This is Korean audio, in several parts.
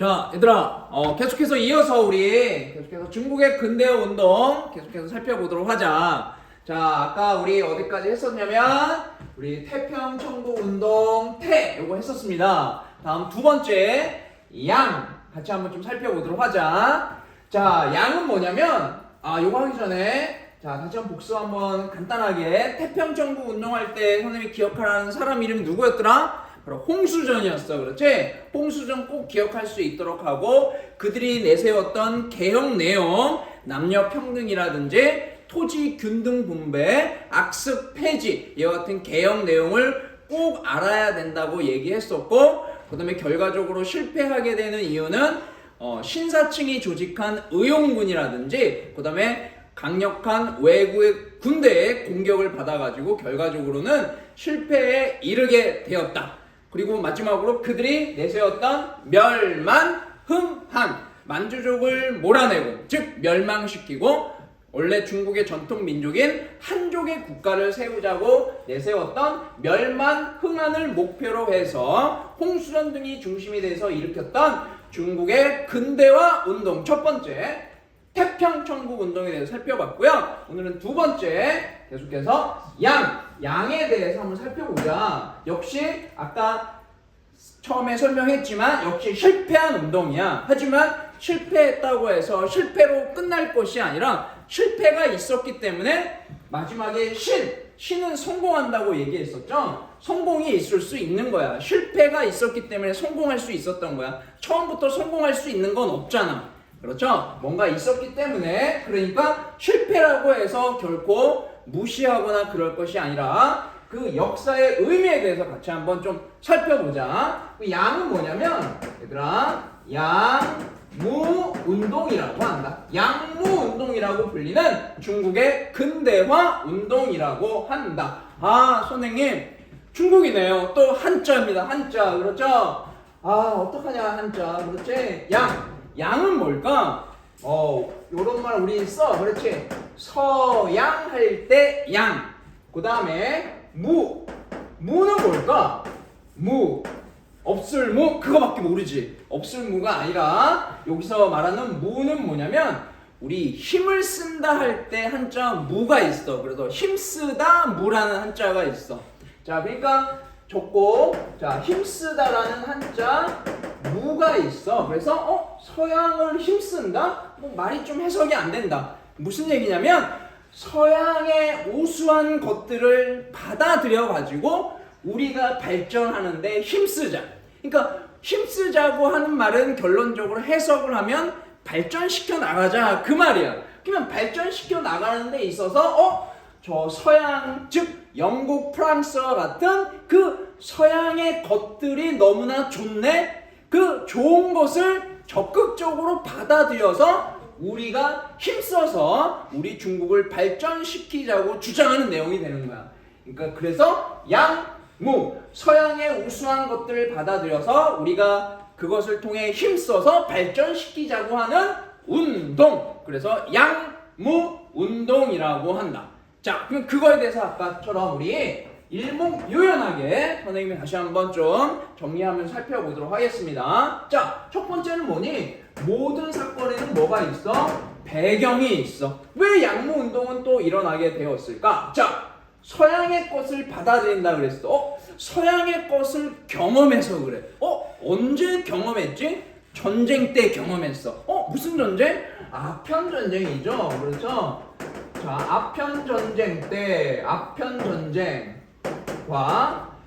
자, 얘들아, 계속해서 이어서 우리 계속해서 중국의 근대화 운동 계속해서 살펴보도록 하자. 자, 아까 우리 어디까지 했었냐면 우리 태평천국 운동 요거 했었습니다. 다음 두 번째 양 같이 한번 좀 살펴보도록 하자. 자, 양은 뭐냐면 요거 하기 전에 자, 다시 한번 복수 한번 간단하게 태평천국 운동할 때 선생님이 기억하라는 사람 이름이 누구였더라? 바로 홍수전이었어. 그렇지? 홍수전 꼭 기억할 수 있도록 하고 그들이 내세웠던 개혁 내용 남녀 평등이라든지 토지 균등 분배, 악습 폐지 이와 같은 개혁 내용을 꼭 알아야 된다고 얘기했었고 그 다음에 결과적으로 실패하게 되는 이유는 신사층이 조직한 의용군이라든지 그 다음에 강력한 외국의 군대의 공격을 받아가지고 결과적으로는 실패에 이르게 되었다. 그리고 마지막으로 그들이 내세웠던 멸만흥한 만주족을 몰아내고 즉 멸망시키고 원래 중국의 전통 민족인 한족의 국가를 세우자고 내세웠던 멸만흥한을 목표로 해서 홍수전 등이 중심이 돼서 일으켰던 중국의 근대화 운동 첫 번째 태평천국 운동에 대해서 살펴봤고요. 오늘은 두 번째 계속해서 양에 대해서 한번 살펴보자. 역시 아까 처음에 설명했지만 역시 실패한 운동이야. 하지만 실패했다고 해서 실패로 끝날 것이 아니라 실패가 있었기 때문에 마지막에 신은 성공한다고 얘기했었죠. 성공이 있을 수 있는 거야. 실패가 있었기 때문에 성공할 수 있었던 거야. 처음부터 성공할 수 있는 건 없잖아. 그렇죠? 뭔가 있었기 때문에 그러니까 실패라고 해서 결코 무시하거나 그럴 것이 아니라 그 역사의 의미에 대해서 같이 한번 좀 살펴보자. 그 양은 뭐냐면 얘들아 양무운동이라고 한다. 양무운동이라고 불리는 중국의 근대화 운동이라고 한다. 선생님 중국이네요. 또 한자입니다. 한자 그렇죠? 어떡하냐 한자 그렇지? 양은 뭘까? 요런 말 우리 써. 그렇지? 서양 할 때 양. 그 다음에 무는 뭘까? 없을무? 그거밖에 모르지. 없을무가 아니라 여기서 말하는 무는 뭐냐면 우리 힘을 쓴다 할 때 한자 무가 있어. 그래서 힘쓰다 무라는 한자가 있어. 자, 그러니까 적고 자 힘쓰다라는 한자 무가 있어. 그래서 서양을 힘쓴다? 말이 좀 해석이 안 된다. 무슨 얘기냐면 서양의 우수한 것들을 받아들여 가지고 우리가 발전하는데 힘쓰자. 그러니까 힘쓰자고 하는 말은 결론적으로 해석을 하면 발전시켜 나가자 그 말이야. 그러면 발전시켜 나가는 데 있어서 저 서양 즉 영국, 프랑스와 같은 그 서양의 것들이 너무나 좋네. 그 좋은 것을 적극적으로 받아들여서 우리가 힘써서 우리 중국을 발전시키자고 주장하는 내용이 되는 거야. 그러니까 그래서 양무 서양의 우수한 것들을 받아들여서 우리가 그것을 통해 힘써서 발전시키자고 하는 운동. 그래서 양무 운동이라고 한다. 자, 그럼 그거에 대해서 아까처럼 우리 일목요연하게 선생님이 다시 한번 좀 정리하면서 살펴보도록 하겠습니다. 자, 첫 번째는 뭐니? 모든 사건에는 뭐가 있어? 배경이 있어. 왜 양무운동은 또 일어나게 되었을까? 자, 서양의 것을 받아들인다 그랬어. 서양의 것을 경험해서 그래. 언제 경험했지? 전쟁 때 경험했어. 무슨 전쟁? 아편전쟁이죠. 그렇죠? 자, 아편전쟁 때 아편전쟁과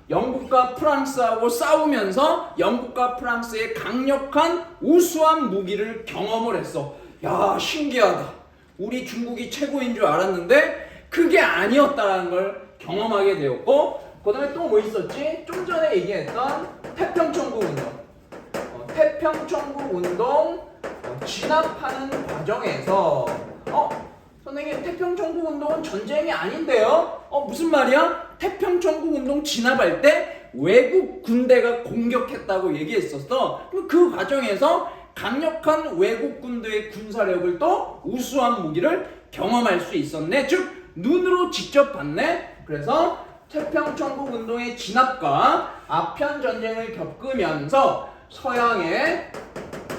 영국과 프랑스하고 싸우면서 영국과 프랑스의 강력한 우수한 무기를 경험을 했어. 야, 신기하다. 우리 중국이 최고인 줄 알았는데 그게 아니었다는 걸 경험하게 되었고 그 다음에 또 뭐 있었지? 좀 전에 얘기했던 태평천국 운동. 태평천국 운동 진압하는 과정에서 선생님 태평천국 운동은 전쟁이 아닌데요? 무슨 말이야? 태평천국 운동 진압할 때 외국 군대가 공격했다고 얘기했었어. 그 과정에서 강력한 외국 군대의 군사력을 또 우수한 무기를 경험할 수 있었네. 즉 눈으로 직접 봤네. 그래서 태평천국 운동의 진압과 아편 전쟁을 겪으면서 서양의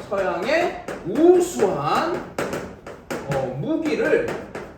서양의 우수한 무기를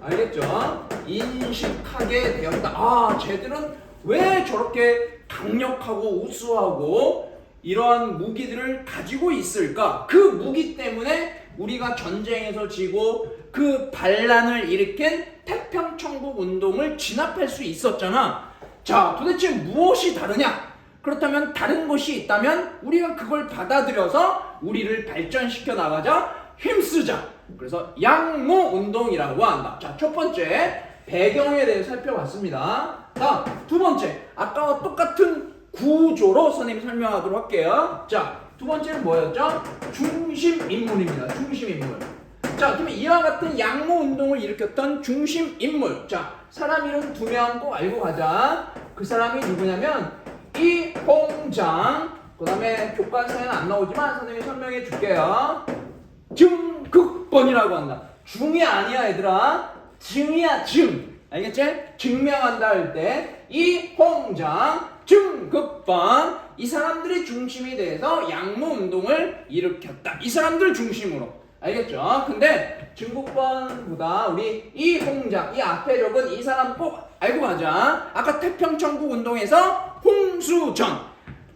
알겠죠? 인식하게 되었다. 아, 쟤들은 왜 저렇게 강력하고 우수하고 이러한 무기들을 가지고 있을까? 그 무기 때문에 우리가 전쟁에서 지고 그 반란을 일으킨 태평천국 운동을 진압할 수 있었잖아. 자, 도대체 무엇이 다르냐? 그렇다면 다른 것이 있다면 우리가 그걸 받아들여서 우리를 발전시켜 나가자, 힘쓰자. 그래서 양모운동이라고 한다. 자, 첫 번째 배경에 대해서 살펴봤습니다. 다음 두 번째, 아까와 똑같은 구조로 선생님이 설명하도록 할게요. 자, 두 번째는 뭐였죠? 중심인물입니다. 중심인물. 자, 그러면 이와 같은 양모운동을 일으켰던 중심인물. 자, 사람 이름 두 명 꼭 알고 가자. 그 사람이 누구냐면 이홍장. 그 다음에 교과서에는 안 나오지만 선생님이 설명해 줄게요. 증극번이라고 한다. 중이 아니야 얘들아. 증이야 증. 알겠지? 증명한다 할 때 이홍장 증극번. 이 사람들이 중심이 돼서 양모운동을 일으켰다. 이 사람들 중심으로. 알겠죠? 근데 증극번보다 우리 이홍장, 이 앞에 적은 이 사람 꼭 알고 가자. 아까 태평천국 운동에서 홍수전,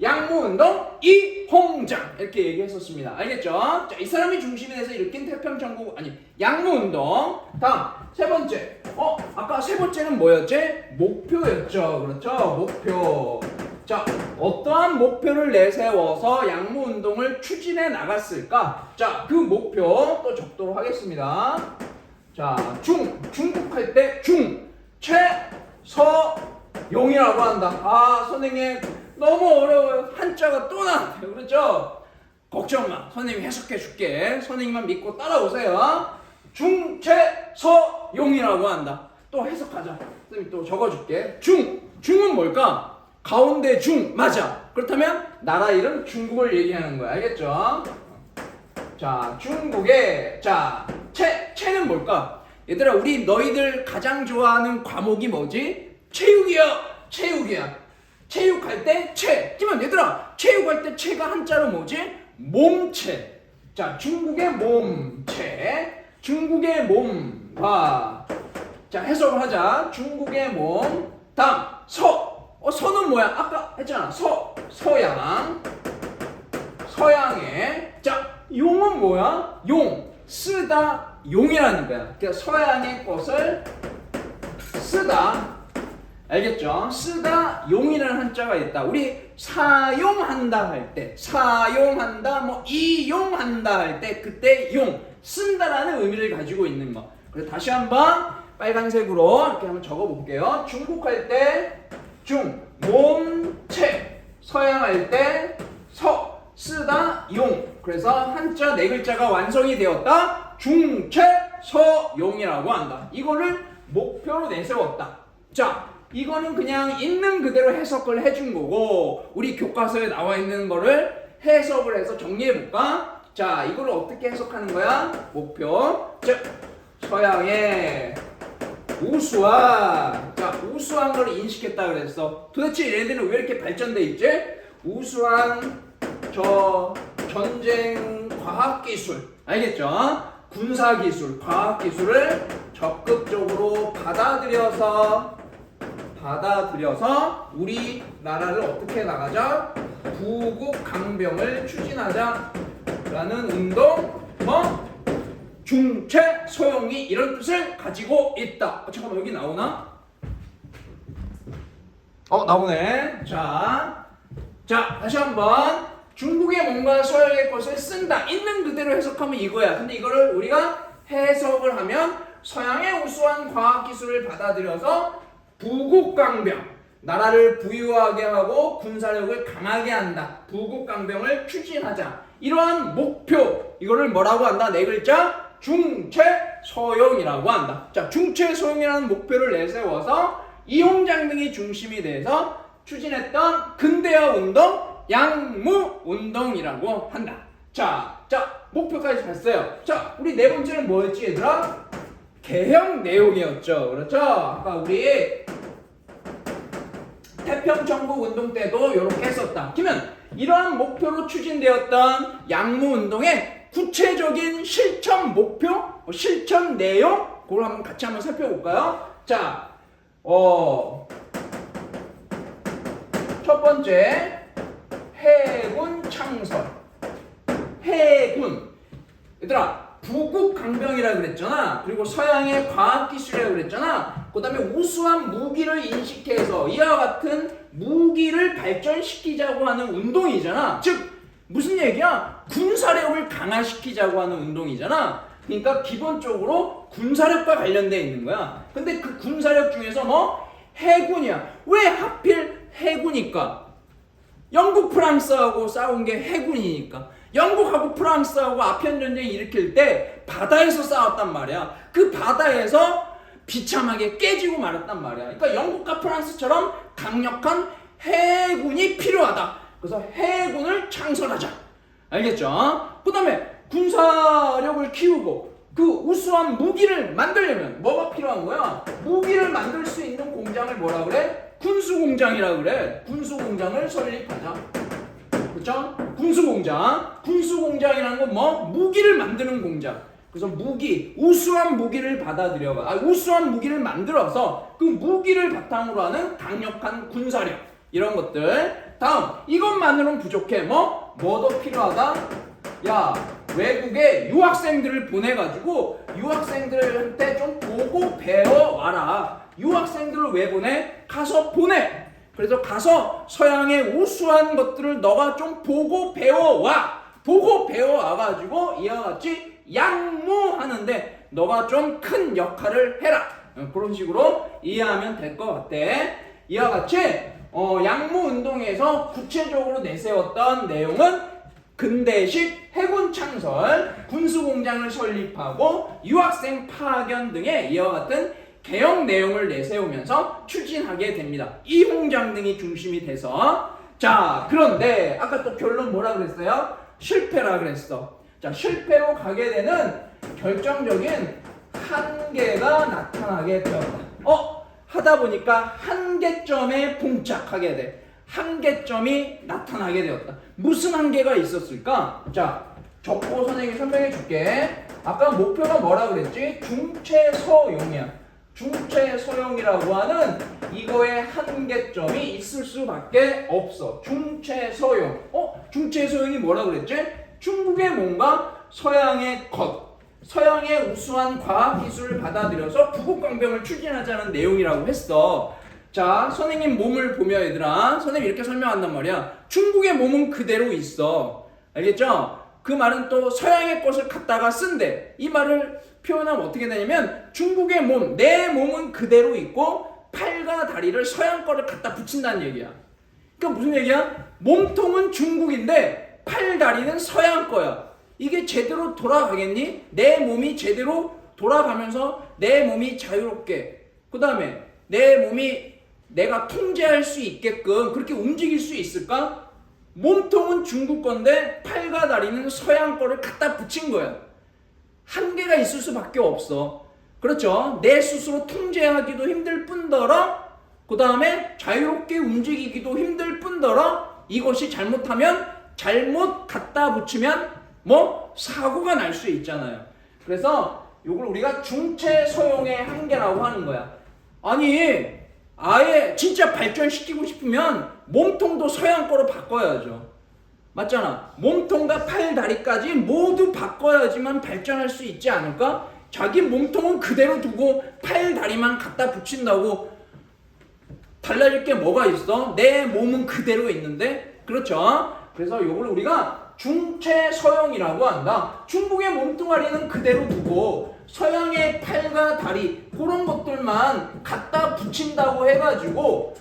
양모운동 이홍장 이렇게 얘기했었습니다. 알겠죠? 자, 이 사람이 중심이 돼서 일으킨 태평천국 양모운동. 다음 세 번째. 아까 세 번째는 뭐였지? 목표였죠. 그렇죠? 목표. 자, 어떠한 목표를 내세워서 양모운동을 추진해 나갔을까? 자, 그 목표 또 적도록 하겠습니다. 자, 중국할 때 최서용이라고 한다. 아, 선생님 너무 어려워요. 한자가 또 나왔대요. 그렇죠? 걱정 마. 선생님이 해석해 줄게. 선생님만 믿고 따라오세요. 중최서용이라고 한다. 또 해석하자. 선생님 또 적어줄게. 중은 뭘까? 가운데 중. 맞아. 그렇다면 나라 이름 중국을 얘기하는 거야. 알겠죠? 자, 중국의 채는 뭘까? 얘들아, 우리 너희들 가장 좋아하는 과목이 뭐지? 체육이야. 체육할 때 채. 그러면 얘들아, 체육할 때 채가 한자로 뭐지? 몸체. 자, 중국의 몸체. 중국의 몸. 봐. 자, 해석을 하자. 중국의 몸. 다음 서는 뭐야? 아까 했잖아. 서양의. 자, 용은 뭐야? 쓰다 용이라는 거야. 그러니까 서양의 것을 쓰다. 알겠죠? 쓰다 용이라는 한자가 있다. 우리 사용한다 할 때, 이용한다 할 때 그때 쓴다라는 의미를 가지고 있는 거. 그래서 다시 한번 빨간색으로 이렇게 한번 적어볼게요. 중국할 때 몸체, 서양할 때 쓰다 용. 그래서 한자 네 글자가 완성이 되었다. 중최서용이라고 한다. 이거를 목표로 내세웠다. 자, 이거는 그냥 있는 그대로 해석을 해준 거고, 우리 교과서에 나와 있는 거를 해석을 해서 정리해볼까? 자, 이걸 어떻게 해석하는 거야? 목표. 즉, 서양의 우수한 걸 인식했다 그랬어. 도대체 얘네들은 왜 이렇게 발전돼 있지? 우수한 전쟁 과학기술. 알겠죠? 군사기술, 과학기술을 적극적으로 받아들여서 우리나라를 어떻게 나가자? 부국강병을 추진하자라는 운동, 중최소용이 이런 뜻을 가지고 있다. 잠깐만, 여기 나오나? 나오네. 자, 다시 한번. 중국의 뭔가 서양의 것을 쓴다. 있는 그대로 해석하면 이거야. 근데 이거를 우리가 해석을 하면 서양의 우수한 과학기술을 받아들여서 부국강병, 나라를 부유하게 하고 군사력을 강하게 한다. 부국강병을 추진하자. 이러한 목표, 이거를 뭐라고 한다? 네 글자, 중최소용이라고 한다. 자, 중최소용이라는 목표를 내세워서 이홍장 등이 중심이 돼서 추진했던 근대화 운동, 양무운동이라고 한다. 자, 목표까지 봤어요. 자, 우리 네 번째는 뭐였지, 얘들아? 개혁 내용이었죠. 그렇죠? 아까 우리 태평천국 운동 때도 이렇게 했었다. 그러면 이러한 목표로 추진되었던 양무운동의 구체적인 실천 목표, 실천 내용 그걸 한번 같이 한번 살펴볼까요? 자, 첫 번째 해군 창설. 해군. 얘들아, 부국 강병이라 그랬잖아. 그리고 서양의 과학기술이라고 그랬잖아. 그 다음에 우수한 무기를 인식해서 이와 같은 무기를 발전시키자고 하는 운동이잖아. 즉 무슨 얘기야? 군사력을 강화시키자고 하는 운동이잖아. 그러니까 기본적으로 군사력과 관련돼 있는 거야. 근데 그 군사력 중에서 뭐? 해군이야. 왜 하필 해군일까? 영국 프랑스하고 싸운 게 해군이니까. 영국하고 프랑스하고 아편 전쟁 일으킬 때 바다에서 싸웠단 말이야. 그 바다에서 비참하게 깨지고 말았단 말이야. 그러니까 영국과 프랑스처럼 강력한 해군이 필요하다. 그래서 해군을 창설하자. 알겠죠? 그 다음에 군사력을 키우고 그 우수한 무기를 만들려면 뭐가 필요한 거야? 무기를 만들 수 있는 공장을 뭐라 그래? 군수공장이라 그래. 군수공장을 설립하자. 그렇죠? 군수공장. 군수공장이라는 건 뭐? 무기를 만드는 공장. 그래서 무기, 우수한 무기를 우수한 무기를 만들어서 그 무기를 바탕으로 하는 강력한 군사력. 이런 것들. 다음, 이것만으로는 부족해. 뭐도 필요하다? 야, 외국에 유학생들을 보내가지고 유학생들한테 좀 보고 배워와라. 유학생들을 왜 보내? 가서 보내. 그래서 가서 서양의 우수한 것들을 너가 좀 보고 배워와. 보고 배워와가지고 이와 같이 양무하는데 너가 좀 큰 역할을 해라. 그런 식으로 이해하면 될 것 같아. 이와 같이 양무운동에서 구체적으로 내세웠던 내용은 근대식 해군 창설, 군수공장을 설립하고 유학생 파견 등의 이와 같은 개혁 내용을 내세우면서 추진하게 됩니다. 이홍장 등이 중심이 돼서. 자, 그런데 아까 또 결론 뭐라 그랬어요? 실패라 그랬어. 자, 실패로 가게 되는 결정적인 한계가 나타나게 되었다. 하다 보니까 한계점에 봉착하게 돼. 한계점이 나타나게 되었다. 무슨 한계가 있었을까? 자, 적고 선생님이 설명해 줄게. 아까 목표가 뭐라 그랬지? 중체서용이야. 중체서용이라고 하는 이거의 한계점이 있을 수밖에 없어. 중체서용. 중체서용이 뭐라 그랬지? 중국의 뭔가 서양의 것, 서양의 우수한 과학기술을 받아들여서 부국강병을 추진하자는 내용이라고 했어. 자, 선생님 몸을 보면 얘들아, 선생님 이렇게 설명한단 말이야. 중국의 몸은 그대로 있어. 알겠죠? 그 말은 또 서양의 것을 갖다가 쓴대. 이 말을 표현하면 어떻게 되냐면 중국의 몸, 내 몸은 그대로 있고 팔과 다리를 서양 거를 갖다 붙인다는 얘기야. 그러니까 무슨 얘기야? 몸통은 중국인데 팔, 다리는 서양 거야. 이게 제대로 돌아가겠니? 내 몸이 제대로 돌아가면서 내 몸이 자유롭게, 그 다음에 내 몸이 내가 통제할 수 있게끔 그렇게 움직일 수 있을까? 몸통은 중국 건데 팔과 다리는 서양 거를 갖다 붙인 거야. 한계가 있을 수밖에 없어. 그렇죠? 내 스스로 통제하기도 힘들 뿐더러 그 다음에 자유롭게 움직이기도 힘들 뿐더러 이것이 잘못하면 잘못 갖다 붙이면 사고가 날 수 있잖아요. 그래서 이걸 우리가 중체서용의 한계라고 하는 거야. 아니 아예 진짜 발전시키고 싶으면 몸통도 서양 거로 바꿔야죠. 맞잖아. 몸통과 팔, 다리까지 모두 바꿔야지만 발전할 수 있지 않을까? 자기 몸통은 그대로 두고 팔, 다리만 갖다 붙인다고 달라질 게 뭐가 있어? 내 몸은 그대로 있는데. 그렇죠? 그래서 이걸 우리가 중체서용이라고 한다. 중국의 몸뚱아리는 그대로 두고 서양의 팔과 다리 그런 것들만 갖다 붙인다고 해가지고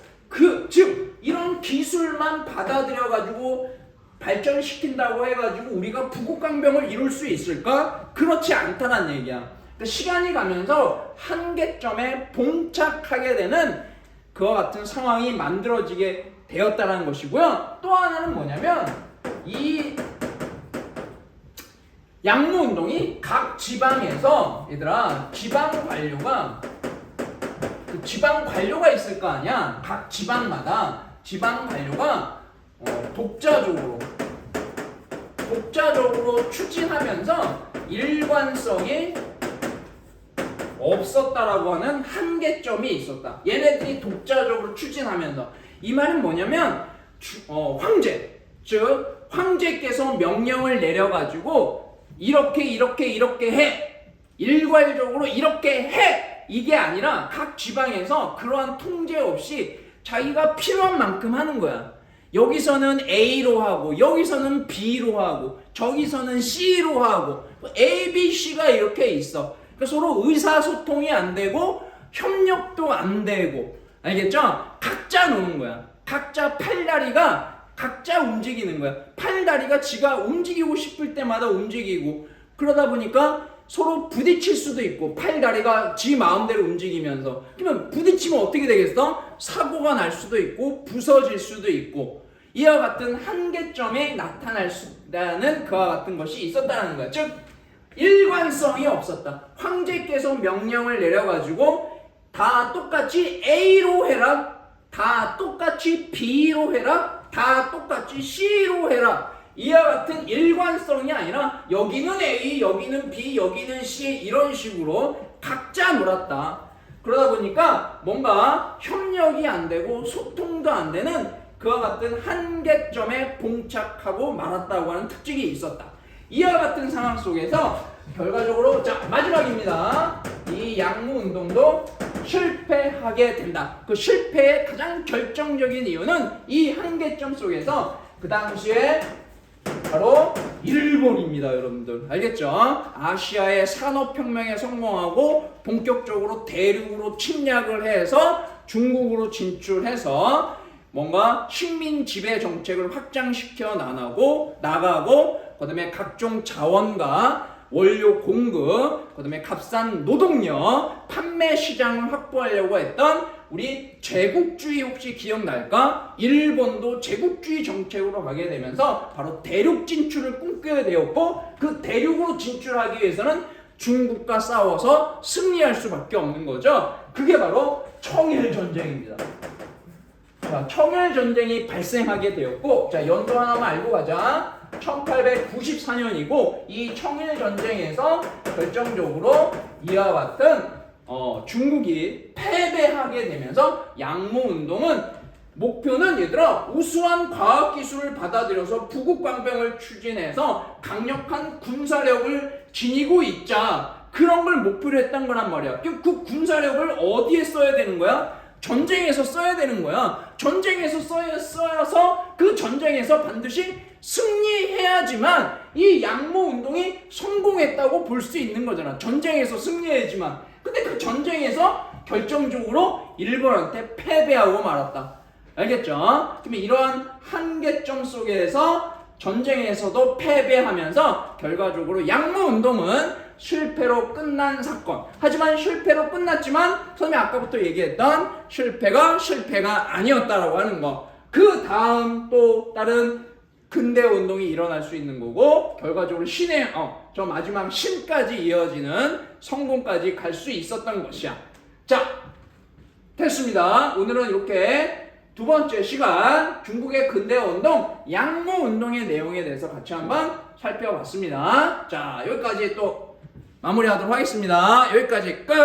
즉 이런 기술만 받아들여가지고 발전시킨다고 해가지고 우리가 부국강병을 이룰 수 있을까? 그렇지 않다는 얘기야. 그러니까 시간이 가면서 한계점에 봉착하게 되는 그와 같은 상황이 만들어지게 되었다는 것이고요. 또 하나는 뭐냐면 이 양무운동이 각 지방에서 얘들아 지방 관료가 있을 거 아니야. 각 지방마다 지방 관료가 독자적으로 독자적으로 추진하면서 일관성이 없었다라고 하는 한계점이 있었다. 얘네들이 독자적으로 추진하면서 이 말은 뭐냐면 황제, 즉 황제께서 명령을 내려가지고 이렇게 해, 일괄적으로 이렇게 해, 이게 아니라 각 지방에서 그러한 통제 없이 자기가 필요한 만큼 하는 거야. 여기서는 A로 하고 여기서는 B로 하고 저기서는 C로 하고 A, B, C가 이렇게 있어. 그러니까 서로 의사소통이 안 되고 협력도 안 되고, 알겠죠? 각자 노는 거야. 각자 팔다리가 각자 움직이는 거야. 팔다리가 지가 움직이고 싶을 때마다 움직이고, 그러다 보니까 서로 부딪힐 수도 있고, 팔다리가 지 마음대로 움직이면서. 그러면 부딪히면 어떻게 되겠어? 사고가 날 수도 있고 부서질 수도 있고, 이와 같은 한계점에 나타날 수 있다는 그와 같은 것이 있었다는 거야. 즉 일관성이 없었다. 황제께서 명령을 내려가지고 다 똑같이 A로 해라, 다 똑같이 B로 해라, 다 똑같이 C로 해라, 이와 같은 일관성이 아니라 여기는 A, 여기는 B, 여기는 C, 이런 식으로 각자 놀았다. 그러다 보니까 뭔가 협력이 안 되고 소통도 안 되는 그와 같은 한계점에 봉착하고 말았다고 하는 특징이 있었다. 이와 같은 상황 속에서 결과적으로, 자, 마지막입니다. 이 양무운동도 실패하게 된다. 그 실패의 가장 결정적인 이유는 이 한계점 속에서 그 당시에 바로 일본입니다. 여러분들 알겠죠? 아시아의 산업혁명에 성공하고 본격적으로 대륙으로 침략을 해서 중국으로 진출해서 뭔가 식민 지배 정책을 확장시켜 나가고 그다음에 각종 자원과 원료 공급, 그다음에 값싼 노동력, 판매 시장을 확보하려고 했던 우리 제국주의, 혹시 기억날까? 일본도 제국주의 정책으로 가게 되면서 바로 대륙 진출을 꿈꾸게 되었고, 그 대륙으로 진출하기 위해서는 중국과 싸워서 승리할 수밖에 없는 거죠. 그게 바로 청일전쟁입니다. 자, 청일전쟁이 발생하게 되었고, 자, 연도 하나만 알고 가자. 1894년이고 이 청일전쟁에서 결정적으로 이와 같은 중국이 패배하게 되면서 양무운동은 목표는 얘들아 우수한 과학기술을 받아들여서 부국강병을 추진해서 강력한 군사력을 지니고 있자, 그런 걸 목표로 했던 거란 말이야. 그 군사력을 어디에 써야 되는 거야? 전쟁에서 써야 되는 거야. 전쟁에서 써야서 그 전쟁에서 반드시 승리해야지만 이 양모운동이 성공했다고 볼 수 있는 거잖아. 전쟁에서 승리해야지만. 근데 그 전쟁에서 결정적으로 일본한테 패배하고 말았다. 알겠죠? 그러면 이러한 한계점 속에서 전쟁에서도 패배하면서 결과적으로 양모운동은 실패로 끝난 사건. 하지만 실패로 끝났지만 선생님이 아까부터 얘기했던 실패가 아니었다라고 하는 거. 그 다음 또 다른 근대 운동이 일어날 수 있는 거고, 결과적으로 저 마지막 신까지 이어지는 성공까지 갈 수 있었던 것이야. 자, 됐습니다. 오늘은 이렇게 두 번째 시간 중국의 근대 운동, 양모 운동의 내용에 대해서 같이 한번 살펴봤습니다. 자, 여기까지 또 마무리하도록 하겠습니다. 여기까지 끝!